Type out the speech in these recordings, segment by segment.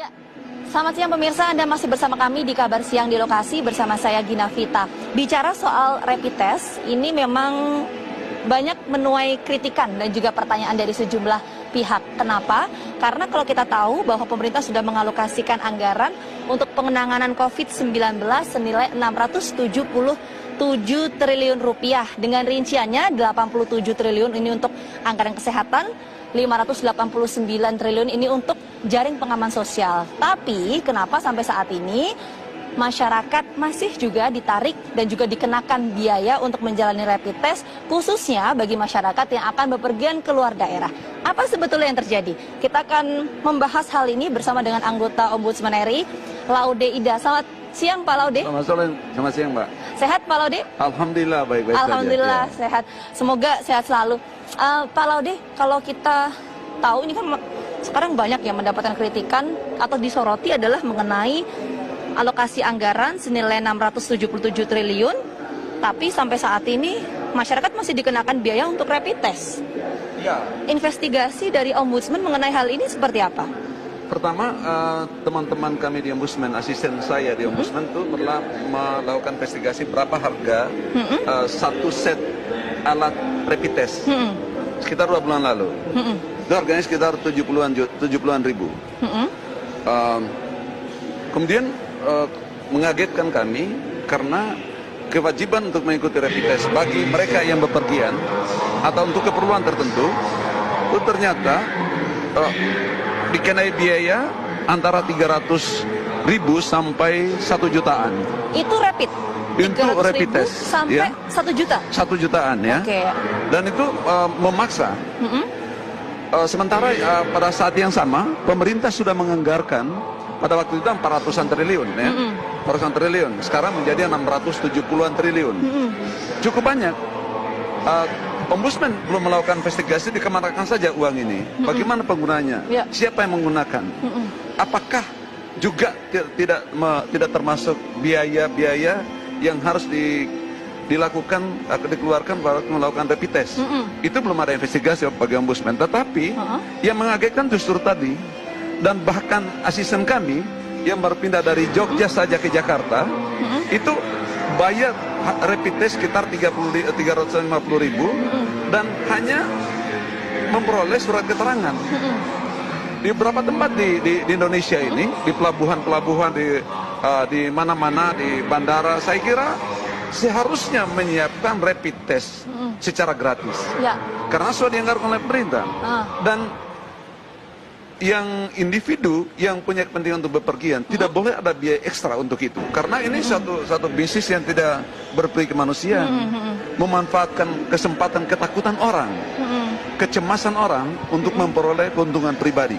Ya, selamat siang pemirsa, Anda masih bersama kami di Kabar Siang di Lokasi bersama saya Gina Vita. Bicara soal rapid test, ini memang banyak menuai kritikan dan juga pertanyaan dari sejumlah pihak. Kenapa? Karena kalau kita tahu bahwa pemerintah sudah mengalokasikan anggaran untuk penanganan COVID-19 senilai 677 triliun rupiah. Dengan rinciannya 87 triliun ini untuk anggaran kesehatan, 589 triliun ini untuk jaring pengaman sosial. Tapi kenapa sampai saat ini masyarakat masih juga ditarik dan juga dikenakan biaya untuk menjalani rapid test, khususnya bagi masyarakat yang akan bepergian ke luar daerah. Apa sebetulnya yang terjadi? Kita akan membahas hal ini bersama dengan anggota Ombudsman RI, Laude Ida. Selamat siang Pak Laude. Selamat siang Mbak. Sehat Pak Laude? Alhamdulillah baik-baik saja. Alhamdulillah sehat. Semoga sehat selalu. Pak Laude, kalau kita tahu ini kan sekarang banyak yang mendapatkan kritikan atau disoroti adalah mengenai alokasi anggaran senilai 677 triliun, tapi sampai saat ini masyarakat masih dikenakan biaya untuk rapid test. Ya. Investigasi dari Ombudsman mengenai hal ini seperti apa? Pertama, teman-teman kami di Ombudsman, asisten saya di Ombudsman itu telah melakukan investigasi berapa harga satu set alat rapid test. Sekitar 2 bulan lalu. Itu harganya sekitar 70-an ribu. Kemudian mengagetkan kami karena kewajiban untuk mengikuti rapid test bagi mereka yang bepergian atau untuk keperluan tertentu itu ternyata dikenai biaya antara 300.000 sampai 1 jutaan. Itu rapid? Untuk rapid test sampai ya, 1 juta? 1 jutaan ya. Okay. Dan itu memaksa. Sementara pada saat yang sama pemerintah sudah menganggarkan pada waktu itu 400-an triliun ya. 400-an triliun. Sekarang menjadi 670-an triliun. Cukup banyak. Ombudsman belum melakukan investigasi, dikemanakan saja uang ini. Bagaimana penggunanya? Siapa yang menggunakan? Apakah juga tidak termasuk biaya-biaya yang harus dikeluarkan waktu melakukan rapid test? Itu belum ada investigasi bagi Ombudsman. Tetapi yang mengagetkan justru tadi, dan bahkan asisten kami yang berpindah dari Jogja saja ke Jakarta itu bayar rapid test sekitar 350.000 dan hanya memperoleh surat keterangan. Di beberapa tempat di Indonesia ini, di pelabuhan-pelabuhan, di mana-mana, di bandara, saya kira seharusnya menyiapkan rapid test secara gratis. Karena sudah dianggarkan oleh pemerintah. Dan yang individu yang punya kepentingan untuk bepergian tidak boleh ada biaya ekstra untuk itu, karena ini satu bisnis yang tidak berperi kemanusiaan, memanfaatkan kesempatan ketakutan orang, kecemasan orang untuk memperoleh keuntungan pribadi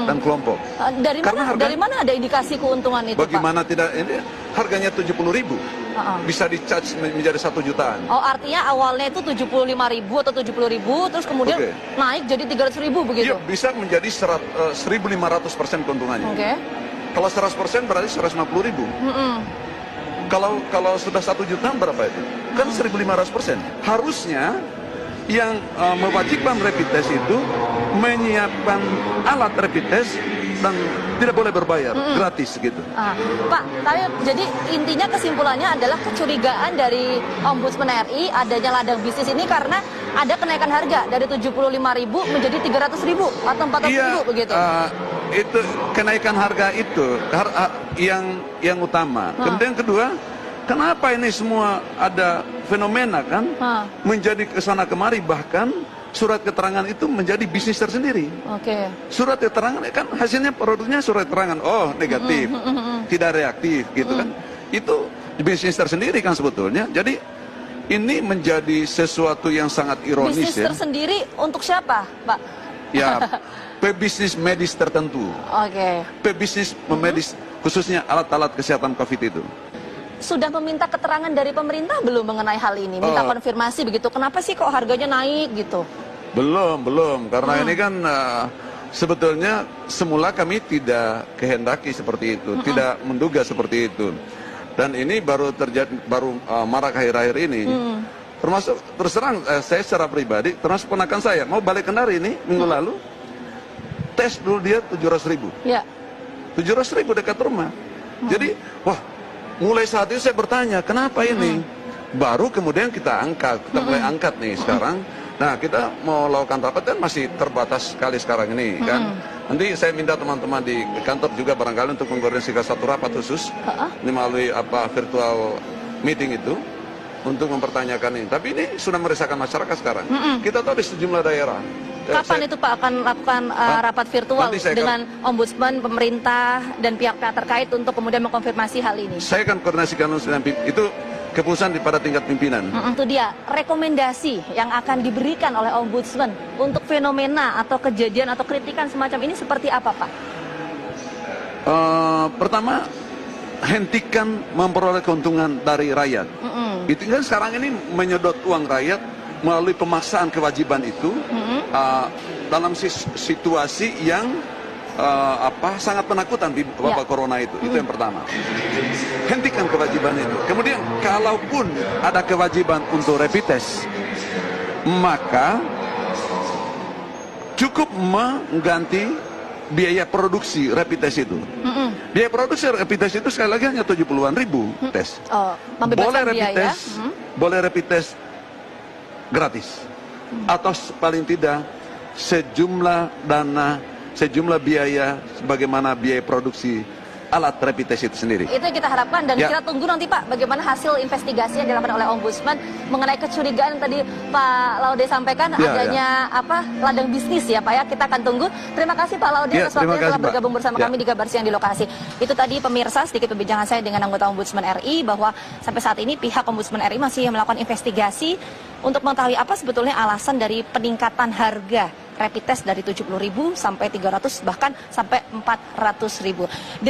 dan kelompok. Dari mana ada indikasi keuntungan itu, bagaimana Pak? Tidak, ini harganya 70.000 bisa di-charge menjadi 1 jutaan. Oh, artinya awalnya itu 75.000 atau 70.000 terus kemudian naik jadi 300.000 begitu? Iya, bisa menjadi 1.500% keuntungannya. Kalau 100% berarti 150.000. Kalau sudah 1 juta berapa itu? Kan 1.500%. Harusnya yang mewajibkan rapid test itu menyiapkan alat rapid test dan tidak boleh berbayar, gratis gitu. Pak, jadi intinya kesimpulannya adalah kecurigaan dari Ombudsman RI adanya ladang bisnis ini karena ada kenaikan harga dari 75.000 menjadi 300.000 atau 400.000 begitu. Itu kenaikan harga itu yang utama. Kemudian kedua, kenapa ini semua ada fenomena kan menjadi kesana kemari, bahkan surat keterangan itu menjadi bisnis tersendiri. Surat keterangan kan hasilnya produknya surat keterangan, oh negatif, tidak reaktif gitu kan. Itu bisnis tersendiri kan sebetulnya. Jadi ini menjadi sesuatu yang sangat ironis. Bisnis tersendiri untuk siapa, Pak? Ya, pebisnis medis tertentu. Pebisnis medis khususnya alat-alat kesehatan COVID itu. Sudah meminta keterangan dari pemerintah belum mengenai hal ini? Minta konfirmasi begitu. Kenapa sih kok harganya naik gitu? Belum. Karena ini kan sebetulnya semula kami tidak kehendaki seperti itu, tidak menduga seperti itu. Dan ini baru terjadi, marak akhir-akhir ini. Termasuk terus terang saya secara pribadi, termasuk ponakan saya mau balik Kendari ini minggu lalu, tes dulu dia 700.000. 700.000 dekat rumah. Jadi, wah, mulai saat itu saya bertanya, kenapa ini? Baru kemudian kita mulai angkat nih sekarang. Nah, kita mau lakukan rapat kan masih terbatas sekali sekarang ini kan. Nanti saya minta teman-teman di kantor juga barangkali untuk mengkoordinasikan satu rapat khusus ini melalui virtual meeting itu untuk mempertanyakan ini. Tapi ini sudah meresahkan masyarakat sekarang. Kita tahu di sejumlah daerah. Kapan itu Pak akan lakukan rapat virtual dengan Ombudsman, pemerintah, dan pihak-pihak terkait untuk kemudian mengkonfirmasi hal ini? Saya akan koordinasikan dengan itu keputusan pada tingkat pimpinan. Itu dia, rekomendasi yang akan diberikan oleh Ombudsman untuk fenomena atau kejadian atau kritikan semacam ini seperti apa Pak? Pertama, hentikan memperoleh keuntungan dari rakyat. Itu kan sekarang ini menyedot uang rakyat melalui pemaksaan kewajiban itu dalam situasi yang sangat menakutkan di wabah corona itu. Itu yang pertama. Hentikan kewajiban itu. Kemudian kalaupun ada kewajiban untuk rapid test, maka cukup mengganti biaya produksi rapid test itu. Biaya produksi rapid test itu sekali lagi hanya 70-an ribu tes. Boleh rapid test, boleh rapid test gratis, atau paling tidak sejumlah dana, sejumlah biaya sebagaimana biaya produksi alat rapid test itu sendiri. Itu yang kita harapkan dan kita tunggu nanti Pak bagaimana hasil investigasi yang dilakukan oleh Ombudsman mengenai kecurigaan yang tadi Pak Laude sampaikan adanya ladang bisnis ya Pak ya. Kita akan tunggu. Terima kasih Pak Laude atas waktu yang telah bergabung bersama kami di Kabar Siang di lokasi. Itu tadi pemirsa sedikit perbincangan saya dengan anggota Ombudsman RI bahwa sampai saat ini pihak Ombudsman RI masih melakukan investigasi untuk mengetahui apa sebetulnya alasan dari peningkatan harga rapid test dari 70.000 sampai 300 bahkan sampai 400.000.